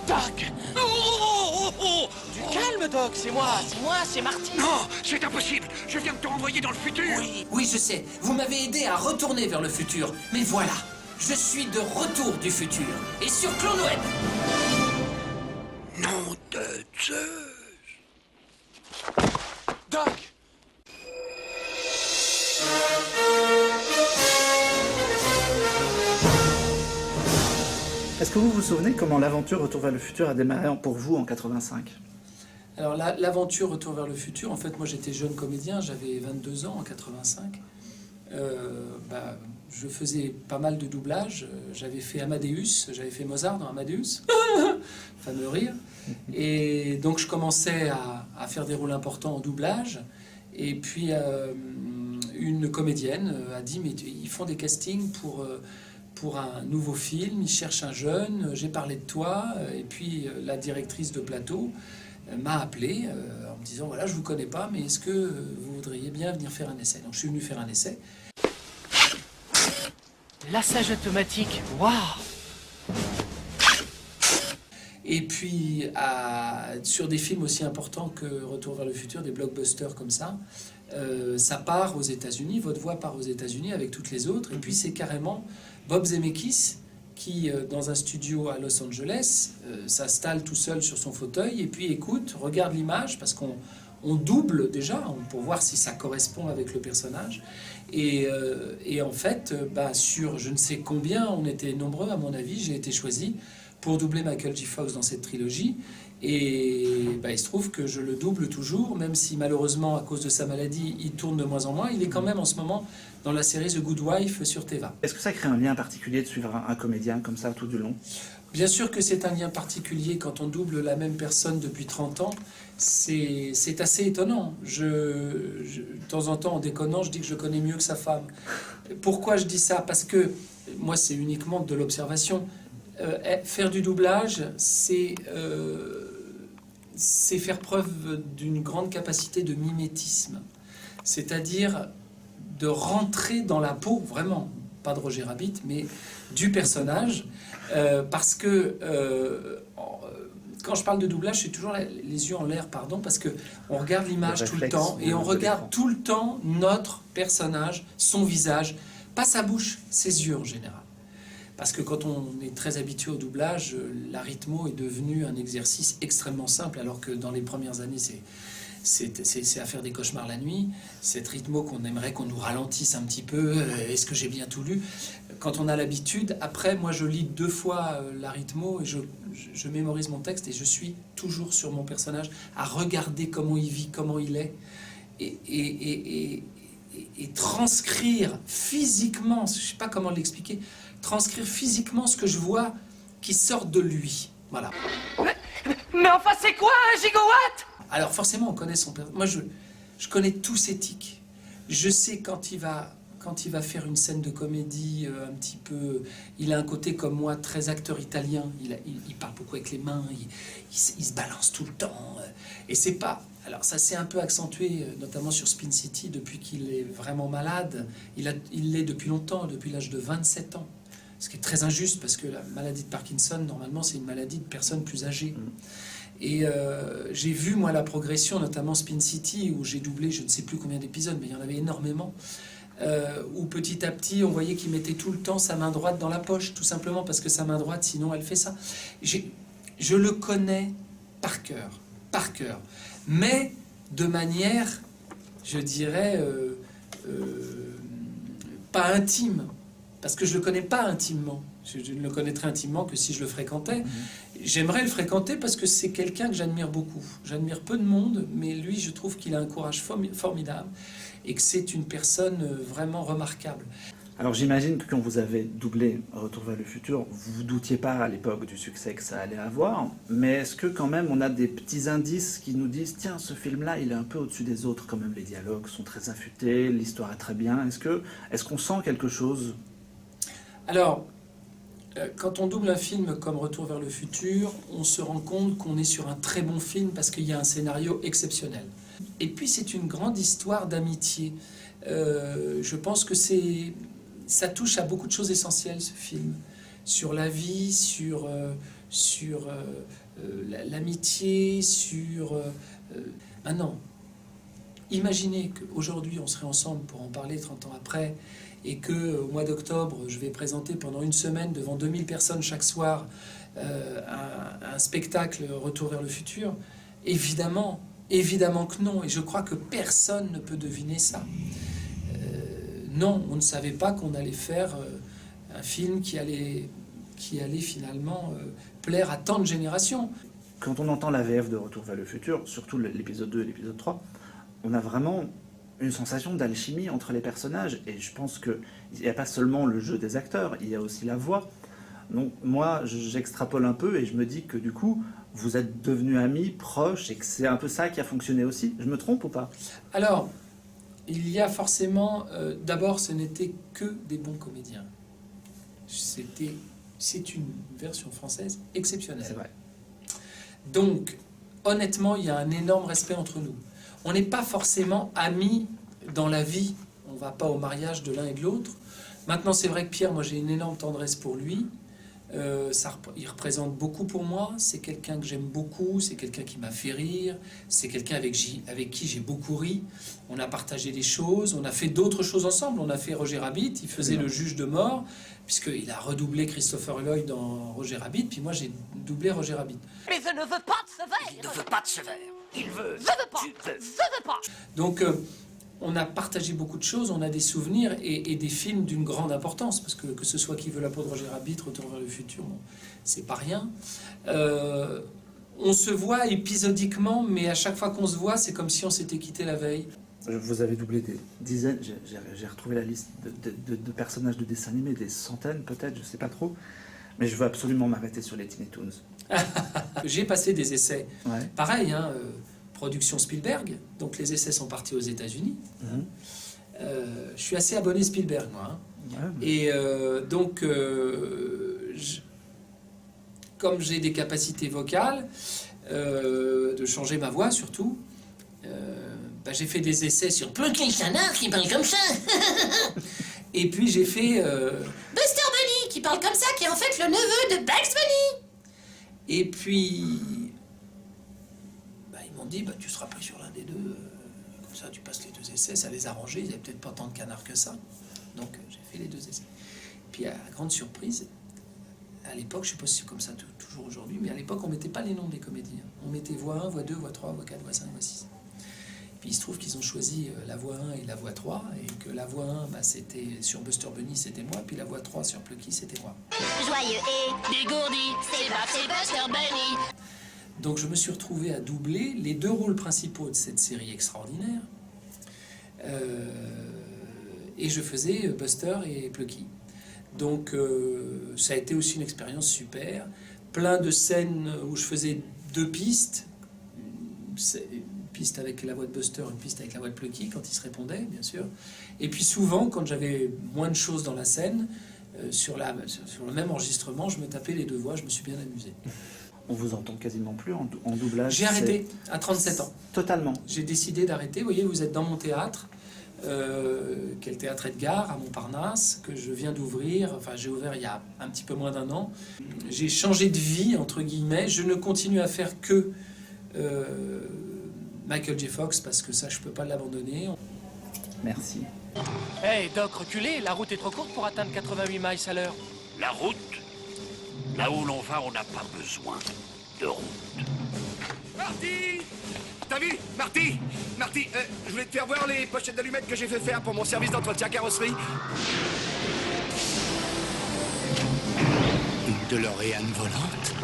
Doc! Du calme, Doc, c'est moi, c'est Marty. Non, c'est impossible. Je viens de te renvoyer dans le futur. Oui, je sais. Vous m'avez aidé à retourner vers le futur. Mais voilà, je suis de retour du futur. Et sur Clone Web. Nom de Zeus. Doc! Est-ce que vous vous souvenez comment l'aventure Retour vers le futur a démarré pour vous en 85? Alors l'aventure Retour vers le futur, en fait, moi j'étais jeune comédien, j'avais 22 ans en 85. Je faisais pas mal de doublage. J'avais fait Amadeus, j'avais fait Mozart dans Amadeus, fameux rire. Et donc je commençais à faire des rôles importants en doublage. Et puis une comédienne a dit, mais ils font des castings pour un nouveau film, ils cherchent un jeune, j'ai parlé de toi. Et puis la directrice de plateau m'a appelé en me disant, voilà, je vous connais pas, mais est-ce que vous voudriez bien venir faire un essai? Donc je suis venu faire un essai. Lassage automatique, waouh! Et puis, sur des films aussi importants que Retour vers le futur, des blockbusters comme ça part aux États-Unis, votre voix part aux États-Unis avec toutes les autres. Et puis, c'est carrément Bob Zemeckis qui, dans un studio à Los Angeles, s'installe tout seul sur son fauteuil et puis écoute, regarde l'image, parce qu'on double déjà pour voir si ça correspond avec le personnage. Et en fait, sur je ne sais combien, on était nombreux à mon avis, j'ai été choisi pour doubler Michael J. Fox dans cette trilogie. Et il se trouve que je le double toujours, même si malheureusement, à cause de sa maladie, il tourne de moins en moins. Il est quand même en ce moment dans la série The Good Wife sur Teva. Est-ce que ça crée un lien particulier de suivre un comédien comme ça tout du long? Bien sûr que c'est un lien particulier quand on double la même personne depuis 30 ans. C'est assez étonnant. De temps en temps, en déconnant, je dis que je connais mieux que sa femme. Pourquoi je dis ça? Parce que moi, c'est uniquement de l'observation. Faire du doublage, c'est faire preuve d'une grande capacité de mimétisme. C'est-à-dire de rentrer dans la peau, vraiment, pas de Roger Rabbit, mais du personnage. Parce que quand je parle de doublage, je suis toujours les yeux en l'air, parce qu'on regarde l'image tout le temps et on regarde tout le temps notre personnage, son visage, pas sa bouche, ses yeux en général. Parce que quand on est très habitué au doublage, la rythmo est devenue un exercice extrêmement simple, alors que dans les premières années, c'est à faire des cauchemars la nuit. Cette rythmo qu'on aimerait qu'on nous ralentisse un petit peu, est-ce que j'ai bien tout lu? Quand on a l'habitude, après, moi je lis 2 fois la rythmo et je mémorise mon texte et je suis toujours sur mon personnage, à regarder comment il vit, comment il est, et transcrire physiquement, je ne sais pas comment l'expliquer, transcrire physiquement ce que je vois qui sort de lui. Voilà. Mais enfin, c'est quoi un gigawatt? Alors forcément, on connaît son personnage. Moi, je connais tous ses tics. Je sais quand il va faire une scène de comédie un petit peu... Il a un côté comme moi, très acteur italien. Il parle beaucoup avec les mains, il se balance tout le temps. Et c'est pas... Alors ça s'est un peu accentué, notamment sur Spin City, depuis qu'il est vraiment malade. Il l'est depuis longtemps, depuis l'âge de 27 ans. Ce qui est très injuste, parce que la maladie de Parkinson, normalement, c'est une maladie de personnes plus âgées. Et j'ai vu, moi, la progression, notamment Spin City, où j'ai doublé je ne sais plus combien d'épisodes, mais il y en avait énormément, où petit à petit, on voyait qu'il mettait tout le temps sa main droite dans la poche, tout simplement parce que sa main droite, sinon, elle fait ça. Je le connais par cœur, mais de manière, je dirais, pas intime, parce que je ne le connais pas intimement. Je ne le connaîtrais intimement que si je le fréquentais. J'aimerais le fréquenter parce que c'est quelqu'un que j'admire beaucoup. J'admire peu de monde, mais lui, je trouve qu'il a un courage formidable et que c'est une personne vraiment remarquable. Alors j'imagine que quand vous avez doublé Retour vers le futur, vous vous doutiez pas à l'époque du succès que ça allait avoir, mais est-ce que quand même on a des petits indices qui nous disent tiens, ce film-là, il est un peu au-dessus des autres quand même, les dialogues sont très affûtés, l'histoire est très bien. Est-ce qu'on sent quelque chose? Alors, quand on double un film comme Retour vers le futur, on se rend compte qu'on est sur un très bon film parce qu'il y a un scénario exceptionnel. Et puis c'est une grande histoire d'amitié. Je pense que ça touche à beaucoup de choses essentielles, ce film. sur la vie, sur l'amitié, Maintenant, imaginez qu'aujourd'hui on serait ensemble pour en parler 30 ans après, et qu'au mois d'octobre, je vais présenter pendant une semaine devant 2000 personnes chaque soir un spectacle Retour vers le futur. Évidemment que non, et je crois que personne ne peut deviner ça. Non, on ne savait pas qu'on allait faire un film qui allait finalement plaire à tant de générations. Quand on entend la VF de Retour vers le futur, surtout l'épisode 2 et l'épisode 3, on a vraiment une sensation d'alchimie entre les personnages. Et je pense qu'il n'y a pas seulement le jeu des acteurs, il y a aussi la voix. Donc moi, j'extrapole un peu et je me dis que du coup, vous êtes devenus amis, proches, et que c'est un peu ça qui a fonctionné aussi. Je me trompe ou pas? Alors, il y a forcément... D'abord, ce n'était que des bons comédiens. C'est une version française exceptionnelle. C'est vrai. Donc, honnêtement, il y a un énorme respect entre nous. On n'est pas forcément amis dans la vie. On ne va pas au mariage de l'un et de l'autre. Maintenant, c'est vrai que Pierre, moi, j'ai une énorme tendresse pour lui. Il représente beaucoup pour moi. C'est quelqu'un que j'aime beaucoup. C'est quelqu'un qui m'a fait rire. C'est quelqu'un avec qui j'ai beaucoup ri. On a partagé des choses. On a fait d'autres choses ensemble. On a fait Roger Rabbit. Il faisait le juge de mort, puisqu'il a redoublé Christopher Lloyd dans Roger Rabbit. Puis moi, j'ai doublé Roger Rabbit. Mais je ne veux pas de ce verre. Il ne veut pas de ce verre. Il veut... Je veux pas. Je veux pas. Donc, on a partagé beaucoup de choses, on a des souvenirs et des films d'une grande importance, parce que ce soit Qui veut la peau de Roger Rabbit, Retour vers le futur, bon, c'est pas rien. On se voit épisodiquement, mais à chaque fois qu'on se voit, c'est comme si on s'était quitté la veille. Vous avez doublé des dizaines, j'ai retrouvé la liste de personnages de dessins animés, des centaines peut-être, je sais pas trop, mais je veux absolument m'arrêter sur les Tiny Toons. J'ai passé des essais. Ouais. Pareil, hein, production Spielberg, donc les essais sont partis aux États-Unis. Je suis assez abonné Spielberg, moi. Hein. Ouais, Et donc, comme j'ai des capacités vocales, de changer ma voix surtout, j'ai fait des essais sur Plucky Canard qui parle comme ça. Et puis j'ai fait Buster Bunny qui parle comme ça, qui est en fait le neveu de Bugs Bunny. Et puis ils m'ont dit tu seras pris sur l'un des deux, comme ça tu passes les deux essais. Ça les a arrangés, ils n'avaient peut-être pas tant de canards que ça. Donc j'ai fait les deux essais. Puis à la grande surprise, à l'époque, je ne sais pas si c'est comme ça toujours aujourd'hui, mais à l'époque on mettait pas les noms des comédiens. On mettait voix 1, voix 2, voix 3, voix 4, voix 5, voix 6. Puis il se trouve qu'ils ont choisi la voix 1 et la voix 3, et que la voix 1, c'était sur Buster Bunny, c'était moi, puis la voix 3 sur Plucky, c'était moi. Joyeux et dégourdi, c'est Buster Bunny. Donc je me suis retrouvé à doubler les deux rôles principaux de cette série extraordinaire, et je faisais Buster et Plucky. Donc ça a été aussi une expérience super, plein de scènes où je faisais deux pistes, une piste avec la voix de Buster, une piste avec la voix de Plucky, quand ils se répondaient, bien sûr. Et puis souvent, quand j'avais moins de choses dans la scène, sur le même enregistrement, je me tapais les deux voix, je me suis bien amusé. On vous entend quasiment plus en doublage. J'ai arrêté à 37 ans. Totalement. J'ai décidé d'arrêter. Vous voyez, vous êtes dans mon théâtre, qui est le Théâtre Edgar, à Montparnasse, que je viens d'ouvrir. Enfin, j'ai ouvert il y a un petit peu moins d'1 an. J'ai changé de vie, entre guillemets. Je ne continue à faire que Michael J. Fox, parce que ça, je ne peux pas l'abandonner. Merci. Hey, Doc, reculez, la route est trop courte pour atteindre 88 miles à l'heure. La route, là où l'on va, on n'a pas besoin de route. Marty! T'as vu? Marty! Marty, je voulais te faire voir les pochettes d'allumettes que j'ai fait faire pour mon service d'entretien carrosserie. Une DeLorean volante?